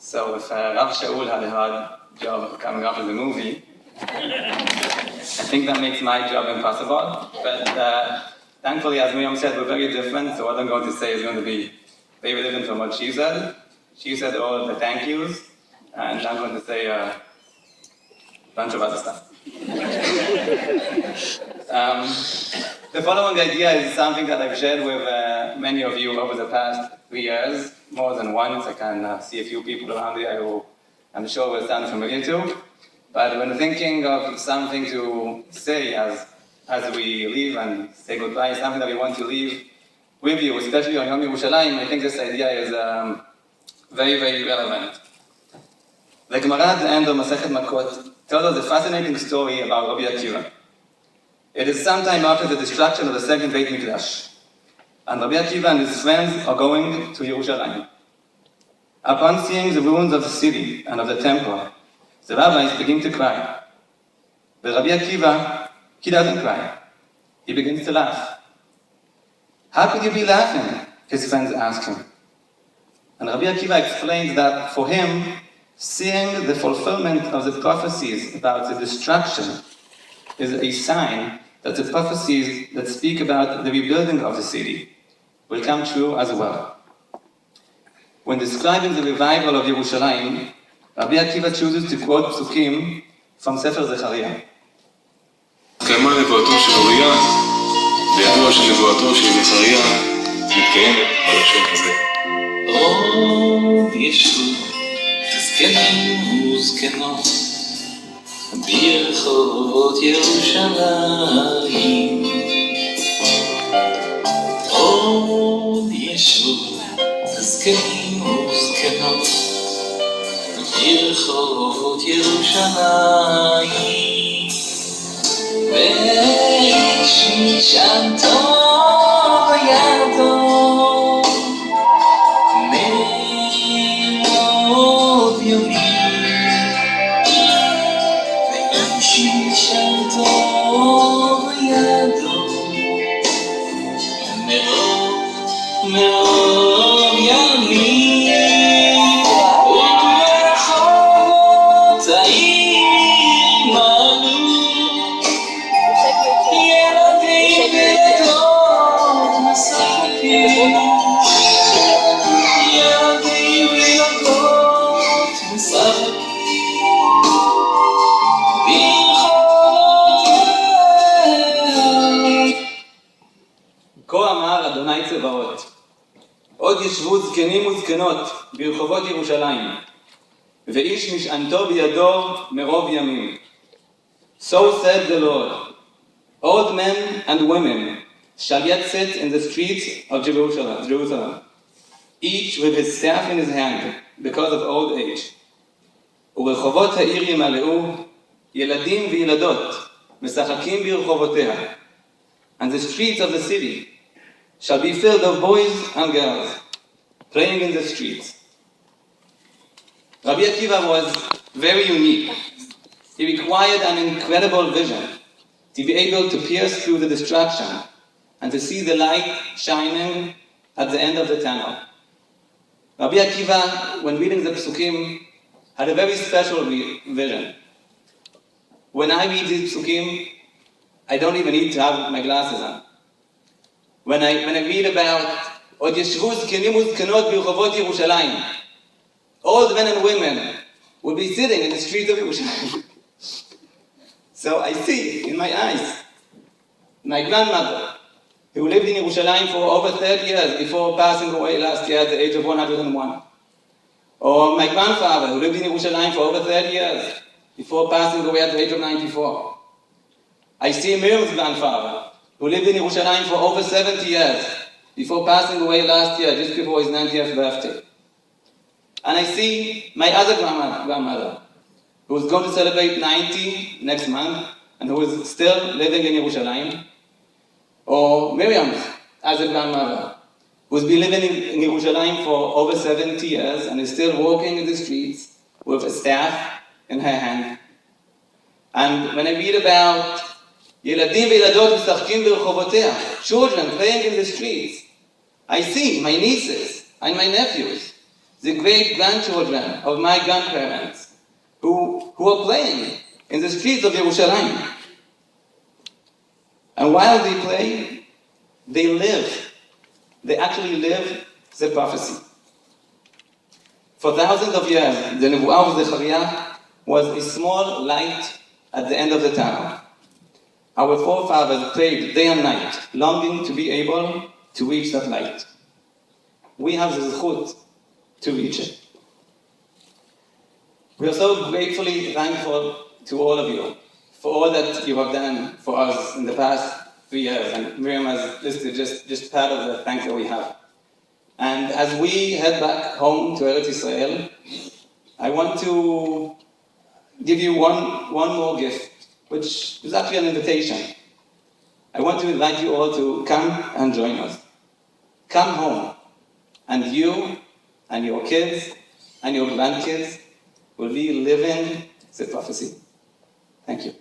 So if Rav Shaul had a hard job of coming up with a movie, I think that makes my job impossible. But thankfully, as Merion said, we're very different, so what I'm going to say is going to be very different from what she said. She said all the thank yous, and I'm going to say a bunch of other stuff. The following idea is something that I've shared with many of you over the past 3 years, more than once. I can see a few people around here who I'm sure will sound familiar to. But when thinking of something to say as we leave and say goodbye, something that we want to leave with you, especially on Yom Yerushalayim, I think this idea is very, very relevant. The Gemara at the end of Masechet Makot tells us a fascinating story about Bnei Akiva. It is sometime after the destruction of the second Beit Mikdash, and Rabbi Akiva and his friends are going to Yerushalayim. Upon seeing the ruins of the city and of the temple, the rabbis begin to cry. But Rabbi Akiva, he doesn't cry. He begins to laugh. How could you be laughing? His friends ask him. And Rabbi Akiva explains that for him, seeing the fulfillment of the prophecies about the destruction is a sign that the prophecies that speak about the rebuilding of the city will come true as well. When describing the revival of Yerushalayim, Rabbi Akiva chooses to quote psukim from Sefer Zechariah. התקיימה נבואתו של אוריה, וידוע שנבואתו של זכריה מתקיימת בלשון הזה. עוד ישוב, זקנים וזקנות, ברחובות ירושלים. עוד ישוב, זקנים וזקנות, ברחובות ירושלים. ואיש משענתו ידו מרוב ימים, ואיש משענתו ידו מרוב ימים, ורחובות העיר מלאו ילדים וילדות משחקים, ילדים וילדות משחקים ברחובותיה. כה אמר אדוני צבאות, עוד ישבו זקנים וזקנות ברחובות ירושלים, ואיש משענתו בידו מרוב ימים. So said the Lord, old men and women shall yet sit in the streets of Jerusalem, each with his staff in his hand, because of old age. ורחובות העיר ימלאו, ילדים וילדות משחקים ברחובותיה. And the streets of the city shall be filled of boys and girls playing in the streets. Rabbi Akiva was very unique. He required an incredible vision to be able to pierce through the destruction and to see the light shining at the end of the tunnel. Rabbi Akiva, when reading the psukim, had a very special vision. When I read these psukim, I don't even need to have my glasses on. When I read about עוד ישבו זקנים וזקנות ברחובות ירושלים, old men and women will be sitting in the streets of Yerushalayim. So I see in my eyes my grandmother, who lived in Yerushalayim for over 30 years before passing away last year at the age of 101. Or my grandfather, who lived in Yerushalayim for over 30 years before passing away at the age of 94. I see Mirion's grandfather, who lived in Yerushalayim for over 70 years before passing away last year, just before his 90th birthday. And I see my other grandmother, who is going to celebrate 90 next month, and who is still living in Yerushalayim. Or Merion's other grandmother, who's been living in Yerushalayim for over 70 years and is still walking in the streets with a staff in her hand. And when I read about ילדים וילדות משחקים ברחובותיה, children playing in the streets, I see my nieces and my nephews the great-grandchildren of my grandparents who are playing in the streets of Yerushalayim. And while they play, they live. They actually live the prophecy. For thousands of years, the Nevuah of Zechariah was a small light at the end of the tunnel. Our forefathers prayed day and night, longing to be able to reach that light. We have the zechut to reach it. We are so gratefully thankful to all of you for all that you have done for us in the past 3 years. And Miriam has listed just part of the thanks that we have. And as we head back home to Eretz Israel, I want to give you one more gift, which is actually an invitation. I want to invite you all to come and join us. Come home, and you and your kids and your grandkids will be living the prophecy. Thank you.